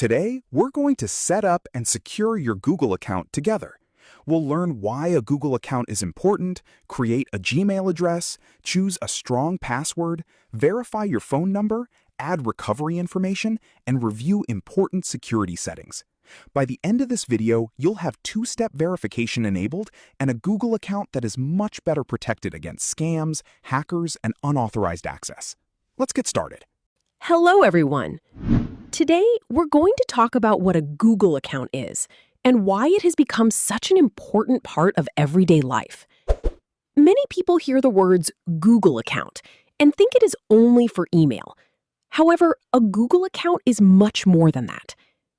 Today, we're going to set up and secure your Google account together. We'll learn why a Google account is important, create a Gmail address, choose a strong password, verify your phone number, add recovery information, and review important security settings. By the end of this video, you'll have two-step verification enabled and a Google account that is much better protected against scams, hackers, and unauthorized access. Let's get started. Hello, everyone. Today, we're going to talk about what a Google account is and why it has become such an important part of everyday life. Many people hear the words Google account and think it is only for email. However, a Google account is much more than that.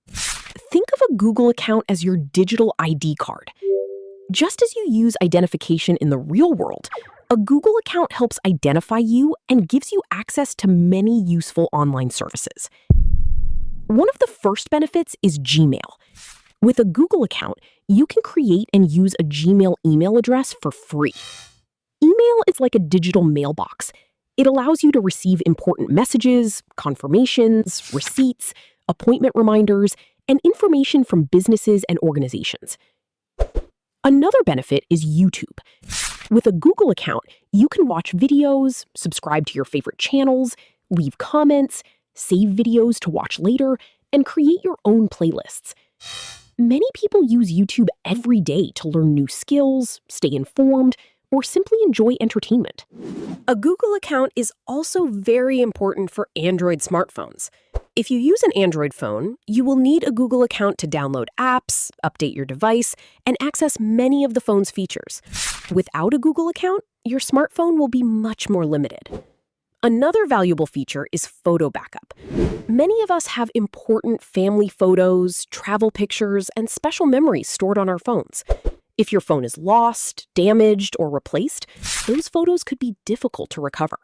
Think of a Google account as your digital ID card. Just as you use identification in the real world, a Google account helps identify you and gives you access to many useful online services. One of the first benefits is Gmail. With a Google account, you can create and use a Gmail email address for free. Email is like a digital mailbox. It allows you to receive important messages, confirmations, receipts, appointment reminders, and information from businesses and organizations. Another benefit is YouTube. With a Google account, you can watch videos, subscribe to your favorite channels, leave comments, save videos to watch later, and create your own playlists. Many people use YouTube every day to learn new skills, stay informed, or simply enjoy entertainment. A Google account is also very important for Android smartphones. If you use an Android phone, you will need a Google account to download apps, update your device, and access many of the phone's features. Without a Google account, your smartphone will be much more limited. Another valuable feature is photo backup. Many of us have important family photos, travel pictures, and special memories stored on our phones. If your phone is lost, damaged, or replaced, those photos could be difficult to recover.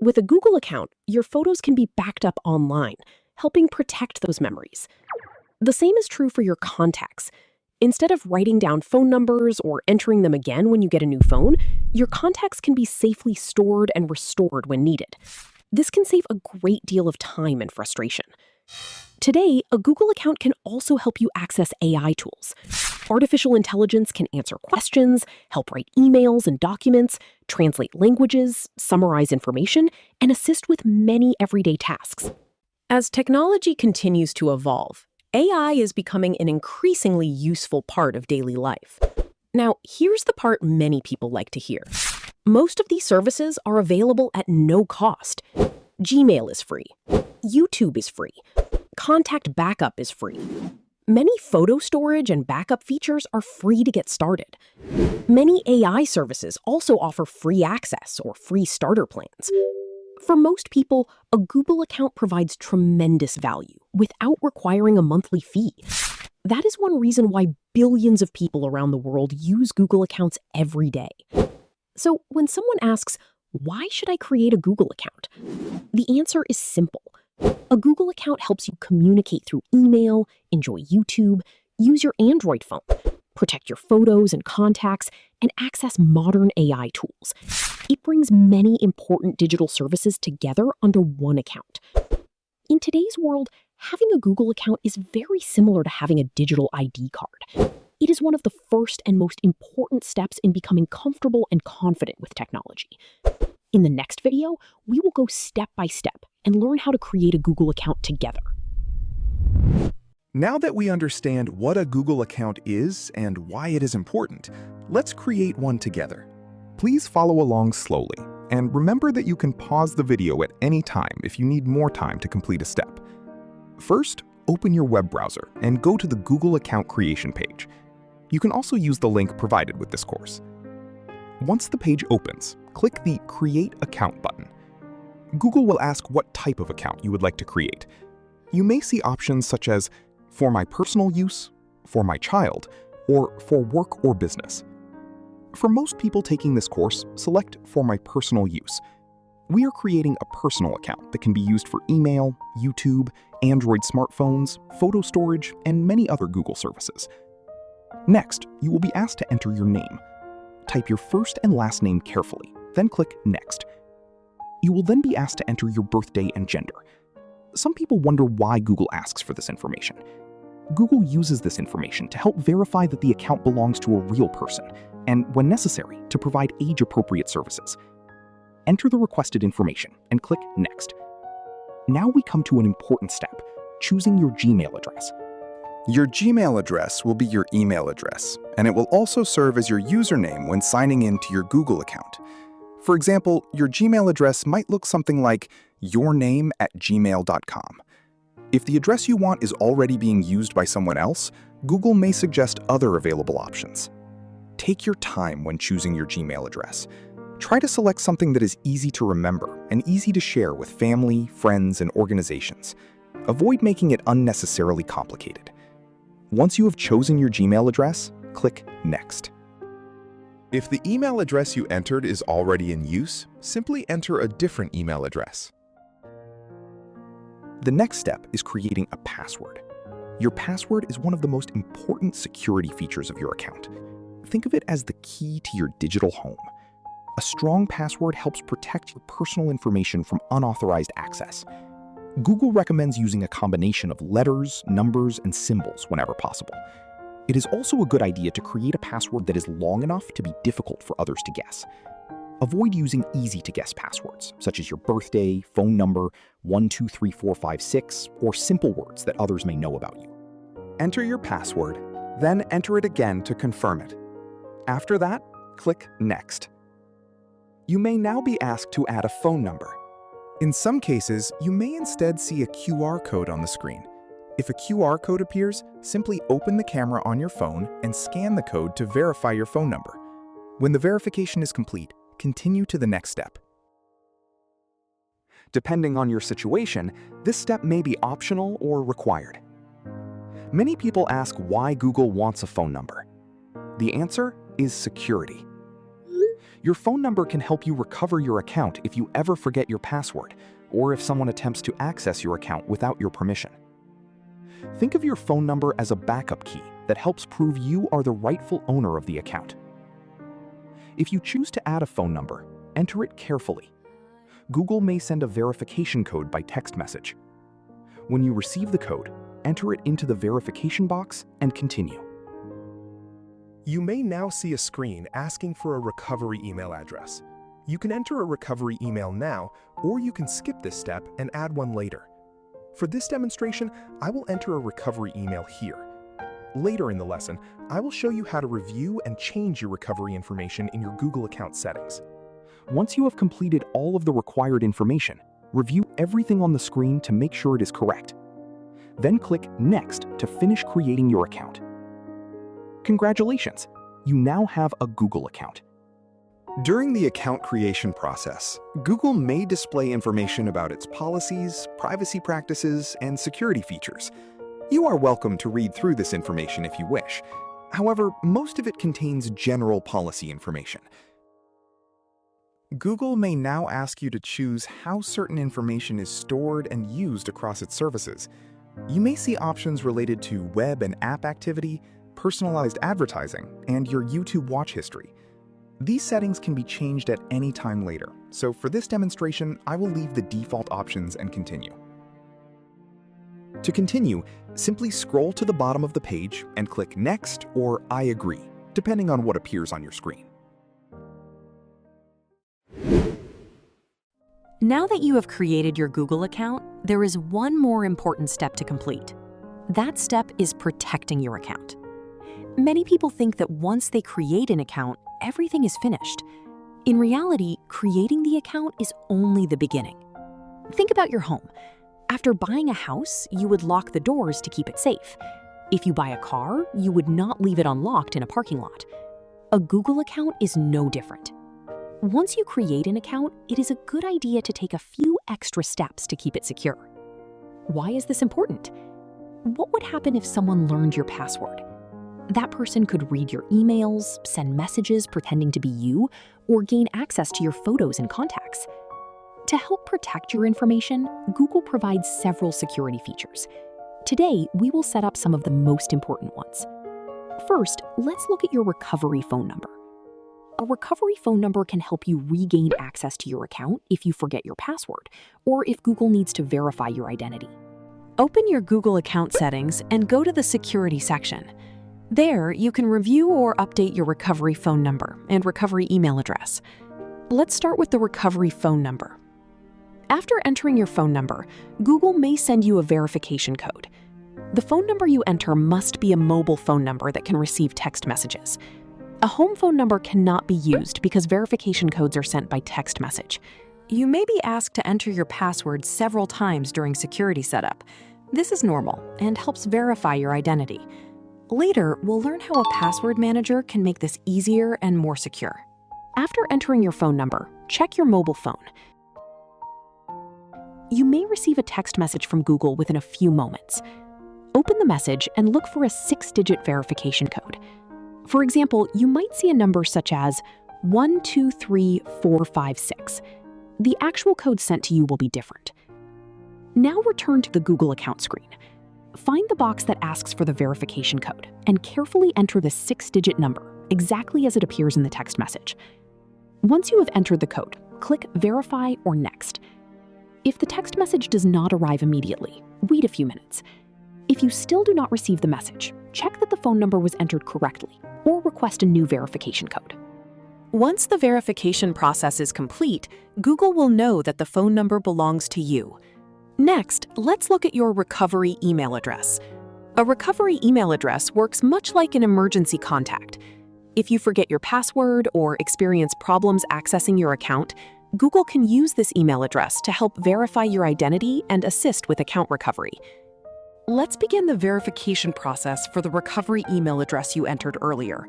With a Google account, your photos can be backed up online, helping protect those memories. The same is true for your contacts. Instead of writing down phone numbers or entering them again when you get a new phone, your contacts can be safely stored and restored when needed. This can save a great deal of time and frustration. Today, a Google account can also help you access AI tools. Artificial intelligence can answer questions, help write emails and documents, translate languages, summarize information, and assist with many everyday tasks. As technology continues to evolve, AI is becoming an increasingly useful part of daily life. Now, here's the part many people like to hear. Most of these services are available at no cost. Gmail is free. YouTube is free. Contact backup is free. Many photo storage and backup features are free to get started. Many AI services also offer free access or free starter plans. For most people, a Google account provides tremendous value without requiring a monthly fee. That is one reason why billions of people around the world use Google accounts every day. So when someone asks, why should I create a Google account? The answer is simple. A Google account helps you communicate through email, enjoy YouTube, use your Android phone, protect your photos and contacts, and access modern AI tools. It brings many important digital services together under one account. In today's world, having a Google account is very similar to having a digital ID card. It is one of the first and most important steps in becoming comfortable and confident with technology. In the next video, we will go step by step and learn how to create a Google account together. Now that we understand what a Google account is and why it is important, let's create one together. Please follow along slowly, and remember that you can pause the video at any time if you need more time to complete a step. First, open your web browser and go to the Google account creation page. You can also use the link provided with this course. Once the page opens, click the Create Account button. Google will ask what type of account you would like to create. You may see options such as for my personal use, for my child, or for work or business. For most people taking this course, select for my personal use. We are creating a personal account that can be used for email, YouTube, Android smartphones, photo storage, and many other Google services. Next, you will be asked to enter your name. Type your first and last name carefully, then click Next. You will then be asked to enter your birthday and gender. Some people wonder why Google asks for this information. Google uses this information to help verify that the account belongs to a real person, and when necessary, to provide age-appropriate services. Enter the requested information and click Next. Now we come to an important step, choosing your Gmail address. Your Gmail address will be your email address, and it will also serve as your username when signing in to your Google account. For example, your Gmail address might look something like yourname@gmail.com. If the address you want is already being used by someone else, Google may suggest other available options. Take your time when choosing your Gmail address. Try to select something that is easy to remember and easy to share with family, friends, and organizations. Avoid making it unnecessarily complicated. Once you have chosen your Gmail address, click Next. If the email address you entered is already in use, simply enter a different email address. The next step is creating a password. Your password is one of the most important security features of your account. Think of it as the key to your digital home. A strong password helps protect your personal information from unauthorized access. Google recommends using a combination of letters, numbers, and symbols whenever possible. It is also a good idea to create a password that is long enough to be difficult for others to guess. Avoid using easy-to-guess passwords, such as your birthday, phone number, 123456, or simple words that others may know about you. Enter your password, then enter it again to confirm it. After that, click Next. You may now be asked to add a phone number. In some cases, you may instead see a QR code on the screen. If a QR code appears, simply open the camera on your phone and scan the code to verify your phone number. When the verification is complete, continue to the next step. Depending on your situation, this step may be optional or required. Many people ask why Google wants a phone number. The answer is security. Your phone number can help you recover your account if you ever forget your password, or if someone attempts to access your account without your permission. Think of your phone number as a backup key that helps prove you are the rightful owner of the account. If you choose to add a phone number, enter it carefully. Google may send a verification code by text message. When you receive the code, enter it into the verification box and continue. You may now see a screen asking for a recovery email address. You can enter a recovery email now, or you can skip this step and add one later. For this demonstration, I will enter a recovery email here. Later in the lesson, I will show you how to review and change your recovery information in your Google account settings. Once you have completed all of the required information, review everything on the screen to make sure it is correct. Then click Next to finish creating your account. Congratulations! You now have a Google account. During the account creation process, Google may display information about its policies, privacy practices, and security features. You are welcome to read through this information if you wish. However, most of it contains general policy information. Google may now ask you to choose how certain information is stored and used across its services. You may see options related to web and app activity, personalized advertising, and your YouTube watch history. These settings can be changed at any time later, so for this demonstration, I will leave the default options and continue. To continue, simply scroll to the bottom of the page and click Next or I agree, depending on what appears on your screen. Now that you have created your Google account, there is one more important step to complete. That step is protecting your account. Many people think that once they create an account, everything is finished. In reality, creating the account is only the beginning. Think about your home. After buying a house, you would lock the doors to keep it safe. If you buy a car, you would not leave it unlocked in a parking lot. A Google account is no different. Once you create an account, it is a good idea to take a few extra steps to keep it secure. Why is this important? What would happen if someone learned your password? That person could read your emails, send messages pretending to be you, or gain access to your photos and contacts. To help protect your information, Google provides several security features. Today, we will set up some of the most important ones. First, let's look at your recovery phone number. A recovery phone number can help you regain access to your account if you forget your password, or if Google needs to verify your identity. Open your Google account settings and go to the Security section. There, you can review or update your recovery phone number and recovery email address. Let's start with the recovery phone number. After entering your phone number, Google may send you a verification code. The phone number you enter must be a mobile phone number that can receive text messages. A home phone number cannot be used because verification codes are sent by text message. You may be asked to enter your password several times during security setup. This is normal and helps verify your identity. Later, we'll learn how a password manager can make this easier and more secure. After entering your phone number, check your mobile phone. You may receive a text message from Google within a few moments. Open the message and look for a 6-digit verification code. For example, you might see a number such as 123456. The actual code sent to you will be different. Now return to the Google account screen. Find the box that asks for the verification code and carefully enter the 6-digit number exactly as it appears in the text message. Once you have entered the code, click Verify or Next. If the text message does not arrive immediately, wait a few minutes. If you still do not receive the message, check that the phone number was entered correctly or request a new verification code. Once the verification process is complete, Google will know that the phone number belongs to you. Next, let's look at your recovery email address. A recovery email address works much like an emergency contact. If you forget your password or experience problems accessing your account, Google can use this email address to help verify your identity and assist with account recovery. Let's begin the verification process for the recovery email address you entered earlier.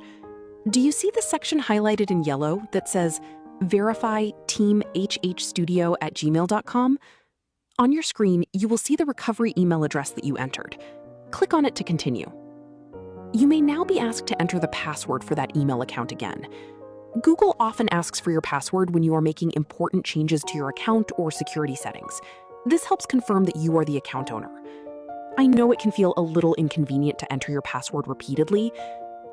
Do you see the section highlighted in yellow that says Verify Team hhstudio@gmail.com? On your screen, you will see the recovery email address that you entered. Click on it to continue. You may now be asked to enter the password for that email account again. Google often asks for your password when you are making important changes to your account or security settings. This helps confirm that you are the account owner. I know it can feel a little inconvenient to enter your password repeatedly.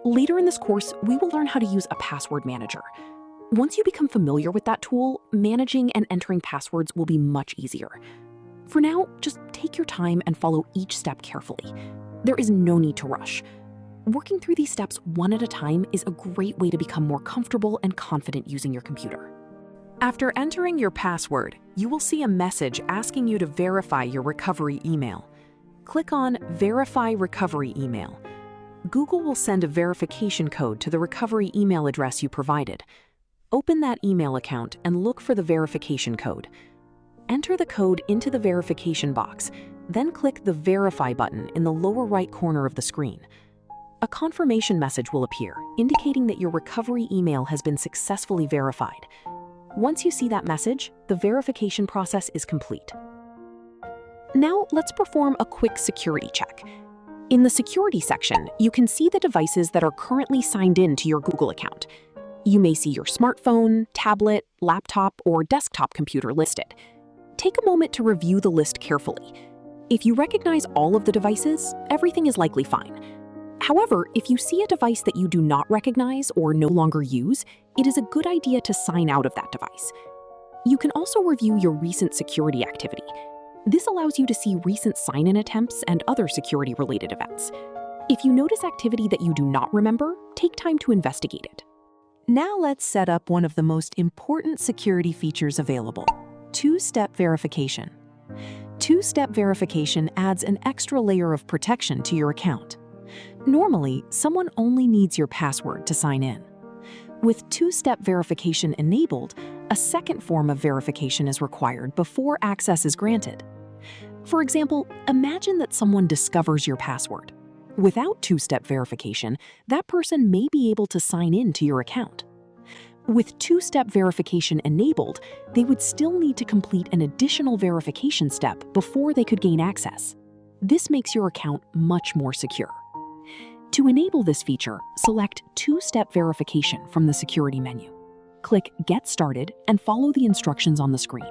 Later in this course, we will learn how to use a password manager. Once you become familiar with that tool, managing and entering passwords will be much easier. For now, just take your time and follow each step carefully. There is no need to rush. Working through these steps one at a time is a great way to become more comfortable and confident using your computer. After entering your password, you will see a message asking you to verify your recovery email. Click on Verify Recovery Email. Google will send a verification code to the recovery email address you provided. Open that email account and look for the verification code. Enter the code into the verification box, then click the Verify button in the lower right corner of the screen. A confirmation message will appear, indicating that your recovery email has been successfully verified. Once you see that message, the verification process is complete. Now, let's perform a quick security check. In the Security section, you can see the devices that are currently signed in to your Google account. You may see your smartphone, tablet, laptop, or desktop computer listed. Take a moment to review the list carefully. If you recognize all of the devices, everything is likely fine. However, if you see a device that you do not recognize or no longer use, it is a good idea to sign out of that device. You can also review your recent security activity. This allows you to see recent sign-in attempts and other security-related events. If you notice activity that you do not remember, take time to investigate it. Now let's set up one of the most important security features available: two-step verification. Two-step verification adds an extra layer of protection to your account. Normally, someone only needs your password to sign in. With two-step verification enabled, a second form of verification is required before access is granted. For example, imagine that someone discovers your password. Without two-step verification, that person may be able to sign in to your account. With two-step verification enabled, they would still need to complete an additional verification step before they could gain access. This makes your account much more secure. To enable this feature, select two-step verification from the security menu. Click Get Started and follow the instructions on the screen.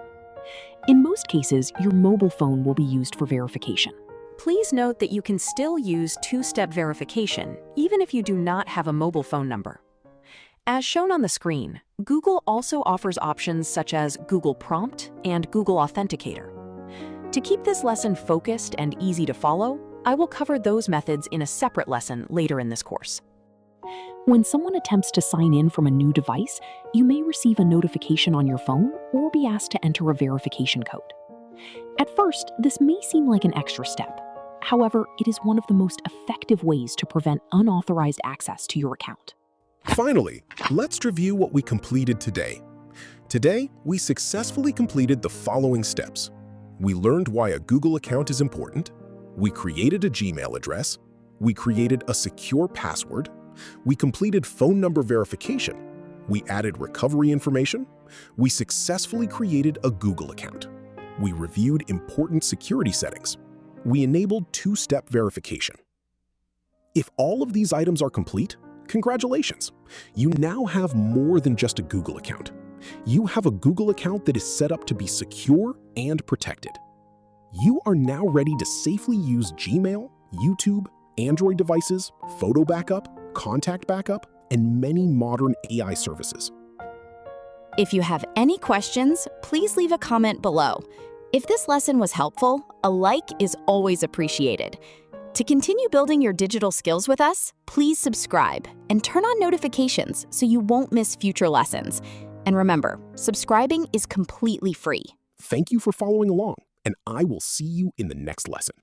In most cases, your mobile phone will be used for verification. Please note that you can still use two-step verification even if you do not have a mobile phone number. As shown on the screen, Google also offers options such as Google Prompt and Google Authenticator. To keep this lesson focused and easy to follow, I will cover those methods in a separate lesson later in this course. When someone attempts to sign in from a new device, you may receive a notification on your phone or be asked to enter a verification code. At first, this may seem like an extra step. However, it is one of the most effective ways to prevent unauthorized access to your account. Finally, let's review what we completed today. Today, we successfully completed the following steps. We learned why a Google account is important. We created a Gmail address. We created a secure password. We completed phone number verification. We added recovery information. We successfully created a Google account. We reviewed important security settings. We enabled two-step verification. If all of these items are complete, congratulations! You now have more than just a Google account. You have a Google account that is set up to be secure and protected. You are now ready to safely use Gmail, YouTube, Android devices, photo backup, contact backup, and many modern AI services. If you have any questions, please leave a comment below. If this lesson was helpful, a like is always appreciated. To continue building your digital skills with us, please subscribe and turn on notifications so you won't miss future lessons. And remember, subscribing is completely free. Thank you for following along, and I will see you in the next lesson.